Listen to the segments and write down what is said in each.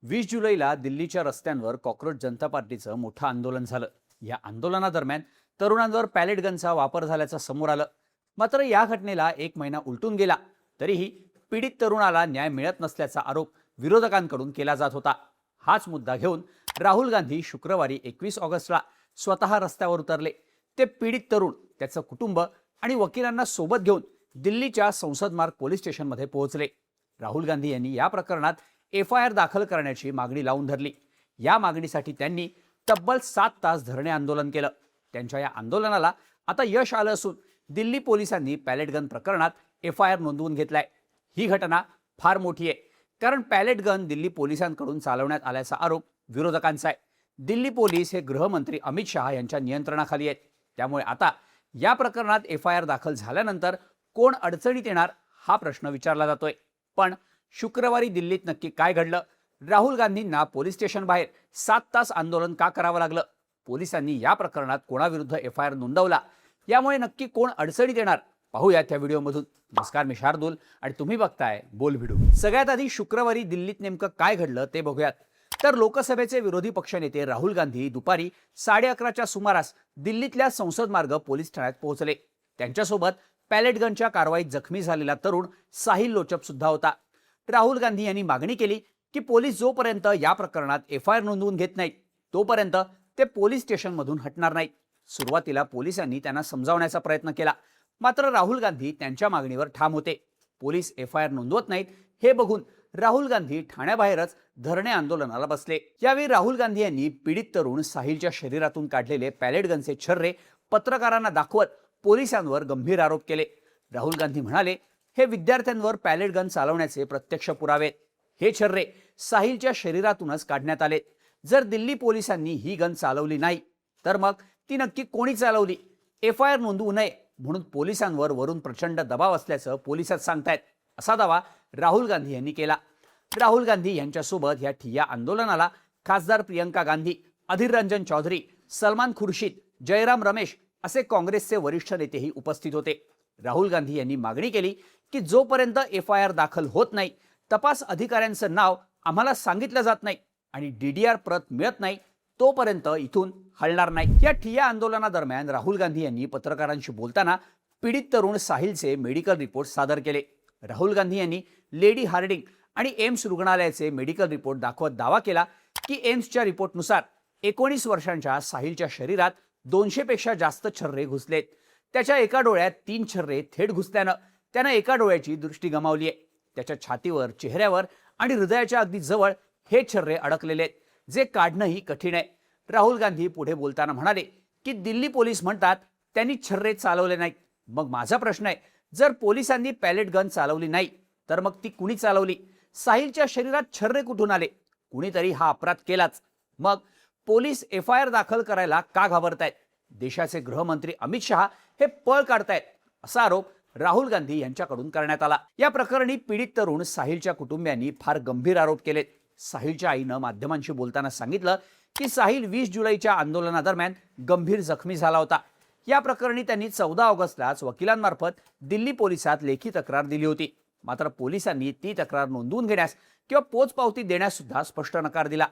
20 जुलैला दिल्लीच्या रस्त्यांवर कॉक्रोच जनता पार्टीचं मोठं आंदोलन झालं। या आंदोलनादरम्यान तरुणांवर पॅलेट गनचा वापर झाल्याचं समोर आलं। मात्र या घटनेला 1 महिना उलटून गेला तरीही पीडित तरुणाला न्याय मिळत नसल्याचा आरोप विरोधकांकडून केला जात होता। हाच मुद्दा घेऊन राहुल गांधी शुक्रवारी 21 ऑगस्टला स्वतः रस्त्यावर उतरले। ते पीडित तरुण, त्याचं कुटुंब आणि वकिलांना सोबत घेऊन दिल्लीच्या संसद मार्ग पोलीस स्टेशनमध्ये पोहोचले। राहुल गांधी यांनी या प्रकरणात FIR दाखल करण्याची मागणी लावून धरली। या मागणीसाठी त्यांनी तब्बल 7 तास धरणे आंदोलन केलं। त्यांच्या या आंदोलनाला आता यश आलं असून दिल्ली पोलिसांनी पॅलेट गन प्रकरणात FIR नोंदवून घेतलाय। ही घटना फार मोठी आहे, कारण पॅलेट गन दिल्ली पोलिसांकडून चालवण्यात आल्याचा आरोप विरोधकांचा आहे। दिल्ली पोलीस हे गृहमंत्री अमित शहा यांच्या नियंत्रणाखाली आहेत। त्यामुळे आता या प्रकरणात FIR दाखल झाल्यानंतर कोण अडचणीत येणार हा प्रश्न विचारला जातोय। पण शुक्रवारी दिल्लीत नक्की काय घडलं? राहुल गांधींना पोलीस स्टेशन बाहेर 7 तास आंदोलन का करावं लागलं? पोलिसांनी या प्रकरणात कोणाविरुद्ध FIR नोंदवला? यामुळे नक्की कोण अडचणीत येणार पाहूया त्या व्हिडिओमधून। नमस्कार, मी शार्दूल आणि तुम्ही बघताय बोल व्हिडिओ। सगळ्यात आधी शुक्रवारी दिल्लीत नेमकं काय घडलं ते बघूयात। तर लोकसभेचे विरोधी पक्षनेते राहुल गांधी दुपारी 11:30च्या सुमारास दिल्लीतल्या संसद मार्ग पोलीस ठाण्यात पोहोचले। त्यांच्यासोबत पॅलेट गनच्या कारवाईत जखमी झालेला तरुण साहिल लोचप सुद्धा होता। राहुल गांधी यांनी मागणी केली की पोलीस जोपर्यंत या प्रकरणात FIR नोंदवून घेत नाहीत तोपर्यंत ते पोलीस स्टेशनमधून हटणार नाहीत। सुरुवातीला पोलिसांनी त्यांना समजावण्याचा प्रयत्न केला, मात्र राहुल गांधी त्यांच्या मागणीवर ठाम होते। पोलीस FIR नोंदवत नाहीत हे बघून राहुल गांधी ठाण्याबाहेरच धरणे आंदोलनाला बसले। यावेळी राहुल गांधी यांनी पीडित तरुण साहिलच्या शरीरातून काढलेले पॅलेट गनचे छर्रे पत्रकारांना दाखवत पोलिसांवर गंभीर आरोप केले। राहुल गांधी म्हणाले, हे विद्यार्थ्यांवर पॅलेट गन चालवण्याचे प्रत्यक्ष पुरावे। हे छर्रे साहिलच्या शरीरातूनच काढण्यात आले। जर दिल्ली पोलिसांनी ही गन चालवली नाही तर मग ती नक्की कोणी चालवली? FIR नोंदवू नये म्हणून पोलिसांवर वरून प्रचंड दबाव असल्याचं पोलिसात सांगतायत, असा दावा राहुल गांधी यांनी केला। राहुल गांधी यांच्यासोबत या ठिय्या आंदोलनाला खासदार प्रियंका गांधी, अधीर रंजन चौधरी, सलमान खुर्शीद, जयराम रमेश असे काँग्रेसचे वरिष्ठ नेतेही उपस्थित होते। राहुल गांधी यांनी मागणी केली की जोपर्यंत FIR दाखल होत नाही, तपास अधिकाऱ्यांचं नाव आम्हाला सांगितलं जात नाही आणि DDR प्रत मिळत नाही तोपर्यंत इथून हलणार नाही। या ठिय्या आंदोलनादरम्यान राहुल गांधी यांनी पत्रकारांशी बोलताना पीडित तरुण साहिलचे मेडिकल रिपोर्ट सादर केले। राहुल गांधी यांनी लेडी हार्डिंग आणि एम्स रुग्णालयाचे मेडिकल रिपोर्ट दाखवत दावा केला की एम्सच्या रिपोर्टनुसार 19 वर्षांच्या साहिलच्या शरीरात 200 पेक्षा जास्त छर्रे घुसलेत। त्याच्या एका डोळ्यात 3 छर्रे थेट घुसल्यानं त्यानं एका डोळ्याची दृष्टी गमावली आहे। त्याच्या छातीवर, चेहऱ्यावर आणि हृदयाच्या अगदी जवळ हे छर्रे अडकलेले आहेत, जे काढणंही कठीण आहे। राहुल गांधी पुढे बोलताना म्हणाले की दिल्ली पोलीस म्हणतात त्यांनी छर्रे चालवले नाहीत। मग माझा प्रश्न आहे, जर पोलिसांनी पॅलेट गन चालवली नाही तर मग ती कुणी चालवली? साहिलच्या शरीरात छर्रे कुठून आले? कुणीतरी हा अपराध केलाच। मग पोलीस FIR दाखल करायला का घाबरतायत? देशाचे गृहमंत्री अमित शहा हे पळ काढतायत, असा आरोप राहुल गांधी यांच्याकडून करण्यात आला। या प्रकरणी पीडित तरुण साहिलच्या कुटुंबियांनी फार गंभीर आरोप केलेत। साहिलच्या आईनं माध्यमांशी बोलताना सांगितलं की साहिल 20 जुलैच्या आंदोलनादरम्यान गंभीर जखमी झाला होता। या प्रकरणी त्यांनी 14 ऑगस्टलाच वकिलांमार्फत दिल्ली पोलिसात लेखी तक्रार दिली होती। मात्र पोलिसांनी ती तक्रार नोंदवून घेण्यास किंवा पोचपावती देण्यास सुद्धा स्पष्ट नकार दिला।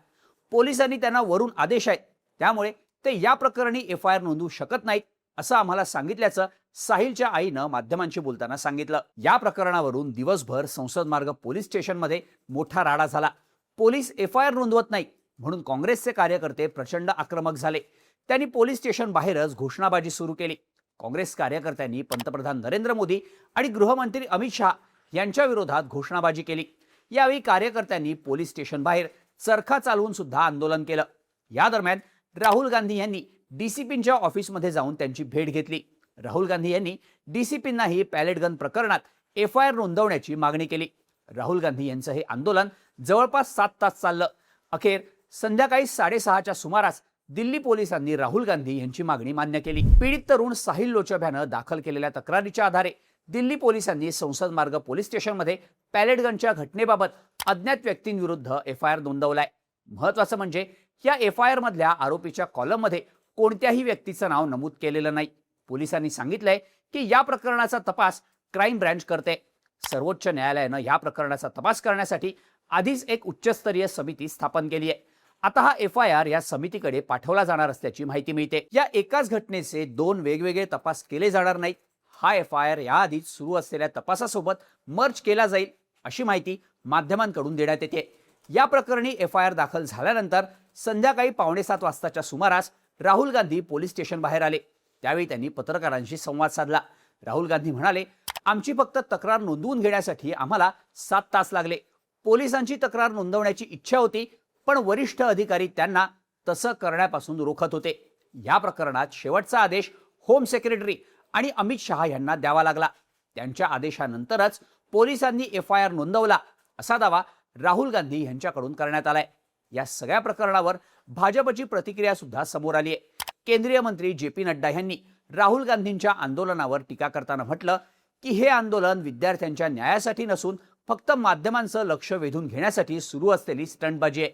पोलिसांनी त्यांना वरून आदेश आहेत, त्यामुळे ते या प्रकरणी FIR नोंदवू शकत नाहीत असं आम्हाला सांगितल्याचं साहिलच्या आईनं माध्यमांशी बोलताना सांगितलं। या प्रकरणावरून दिवसभर संसद मार्ग पोलीस स्टेशनमध्ये मोठा राडा झाला। पोलीस FIR नोंदवत नाही म्हणून काँग्रेसचे कार्यकर्ते प्रचंड आक्रमक झाले। त्यांनी पोलीस स्टेशन बाहेरच घोषणाबाजी सुरू केली। काँग्रेस कार्यकर्त्यांनी पंतप्रधान नरेंद्र मोदी आणि गृहमंत्री अमित शहा यांच्या विरोधात घोषणाबाजी केली। यावेळी कार्यकर्त्यांनी पोलीस स्टेशन बाहेर चरखा चालवून सुद्धा आंदोलन केलं। या दरम्यान राहुल गांधी यांनी DCPंच्या ऑफिसमध्ये जाऊन त्यांची भेट घेतली। राहुल गांधी यांनी DCPंनाही पॅलेट गन प्रकरणात FIR नोंदवण्याची मागणी केली। राहुल गांधी यांचं हे आंदोलन जवळपास 7 तास चाललं। अखेर संध्याकाळी 6:30च्या सुमारास दिल्ली पोलिसांनी राहुल गांधी यांची मागणी मान्य केली। पीडित तरुण साहिल लोचप यानं दाखल केलेल्या तक्रारीच्या आधारे दिल्ली पोलिसांनी संसद मार्ग पोलीस स्टेशनमध्ये पॅलेट गनच्या घटनेबाबत अज्ञात व्यक्तींविरुद्ध FIR नोंदवलाय। महत्त्वाचं म्हणजे या FIR मधल्या आरोपीच्या कॉलममध्ये कोणत्याही व्यक्तीचं नाव नमूद केलेलं नाही। पोलिसांनी सांगितलंय की या प्रकरणाचा तपास क्राईम ब्रँच करते। सर्वोच्च न्यायालयानं या प्रकरणाचा तपास करण्यासाठी आधीच एक उच्चस्तरीय समिती स्थापन केली आहे. आता हा FIR या समितीकडे पाठवला जाणार असल्याची माहिती मिळते. या एकाच घटनेचे 2 वेगवेगळे तपास केले जाणार नाहीत. हा FIR याआधीच सुरू असलेल्या तपासासोबत मर्ज केला जाईल अशी माहिती माध्यमांकडून देण्यात येते. या प्रकरणी FIR दाखल झाल्यानंतर संध्याकाळी 6:45 वाजताच्या सुमारास राहुल गांधी पोलीस स्टेशन बाहेर आले. त्यावेळी त्यांनी पत्रकारांशी संवाद साधला. राहुल गांधी म्हणाले, आमची फक्त तक्रार नोंदवून घेण्यासाठी आम्हाला 7 तास लागले. पोलिसांची तक्रार नोंदवण्याची इच्छा होती, पण वरिष्ठ अधिकारी त्यांना तसं करण्यापासून रोखत होते. या प्रकरणात शेवटचा आदेश होम सेक्रेटरी आणि अमित शहा यांना द्यावा लागला. त्यांच्या आदेशानंतरच पोलिसांनी FIR नोंदवला असा दावा राहुल गांधी यांच्याकडून करण्यात आलाय. या सगळ्या प्रकरणावर भाजपची प्रतिक्रिया सुद्धा समोर आली आहे. केंद्रीय मंत्री JP नड्डा यांनी राहुल गांधींच्या आंदोलनावर टीका करताना म्हटलं की हे आंदोलन विद्यार्थ्यांच्या न्यायासाठी नसून फक्त माध्यमांचं लक्ष वेधून घेण्यासाठी सुरू असलेली स्टंटबाजी आहे.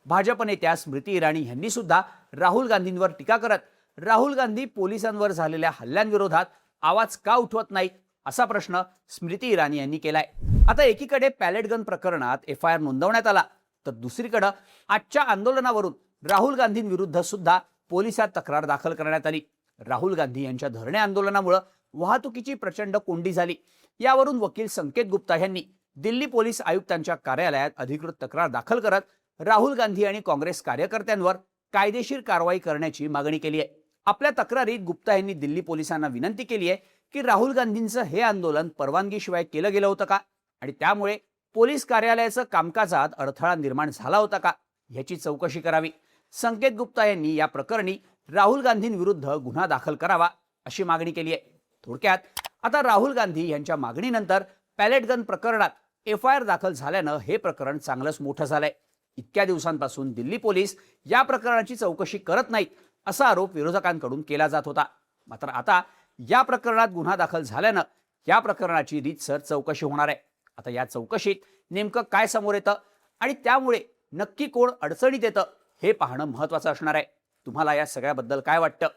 भाजप नेत्या स्मृती इराणी यांनी सुद्धा राहुल गांधींवर टीका करत राहुल गांधी पोलिसांवर झालेल्या हल्ल्यांविरोधात आवाज का उठवत नाहीत असा प्रश्न स्मृती इराणी यांनी केलाय. आता एकीकडे पॅलेट गन प्रकरणात FIR नोंदवण्यात आला, तर दुसरीकडे आजच्या आंदोलनावरून राहुल गांधींविरुद्ध सुद्धा पोलिसात तक्रार दाखल करण्यात आली. राहुल गांधी यांच्या धरणे आंदोलनामुळे वाहतुकीची प्रचंड कोंडी झाली. यावरून वकील संकेत गुप्ता यांनी दिल्ली पोलीस आयुक्तांच्या कार्यालयात अधिकृत तक्रार दाखल करत राहुल गांधी आणि काँग्रेस कार्यकर्त्यांवर कायदेशीर कारवाई करण्याची मागणी केली आहे. आपल्या तक्रारीत गुप्ता यांनी दिल्ली पोलिसांना विनंती केली आहे की राहुल गांधींचं हे आंदोलन परवानगीशिवाय केलं गेलं होतं का आणि त्यामुळे पोलीस कार्यालयाचं कामकाजात अडथळा निर्माण झाला होता का याची चौकशी करावी. संकेत गुप्ता यांनी या प्रकरणी राहुल गांधींविरुद्ध गुन्हा दाखल करावा अशी मागणी केली आहे. थोडक्यात आता राहुल गांधी यांच्या मागणीनंतर पॅलेट गन प्रकरणात FIR दाखल झाल्यानं हे प्रकरण चांगलंच मोठं झालंय. इतक्या दिवसांपासून दिल्ली पोलीस या प्रकरणाची चौकशी करत नाहीत असा आरोप विरोधकांकडून केला जात होता. मात्र आता या प्रकरणात गुन्हा दाखल झाल्यानं या प्रकरणाची रीतसर चौकशी होणार आहे. आता या चौकशीत नेमकं काय समोर येतं आणि त्यामुळे नक्की कोण अडचणीत येतं हे पाहणं महत्त्वाचं असणार आहे. तुम्हाला या सगळ्याबद्दल काय वाटतं?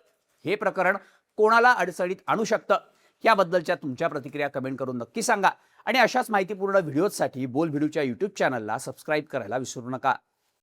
हे प्रकरण कोणाला अडचणीत आणू शकतं? याबद्दलच्या तुमच्या प्रतिक्रिया कमेंट करून नक्की सांगा आणि अशाच माहितीपूर्ण व्हिडिओसाठी बोल भिडूच्या YouTube चॅनलला सबस्क्राईब करायला विसरू नका.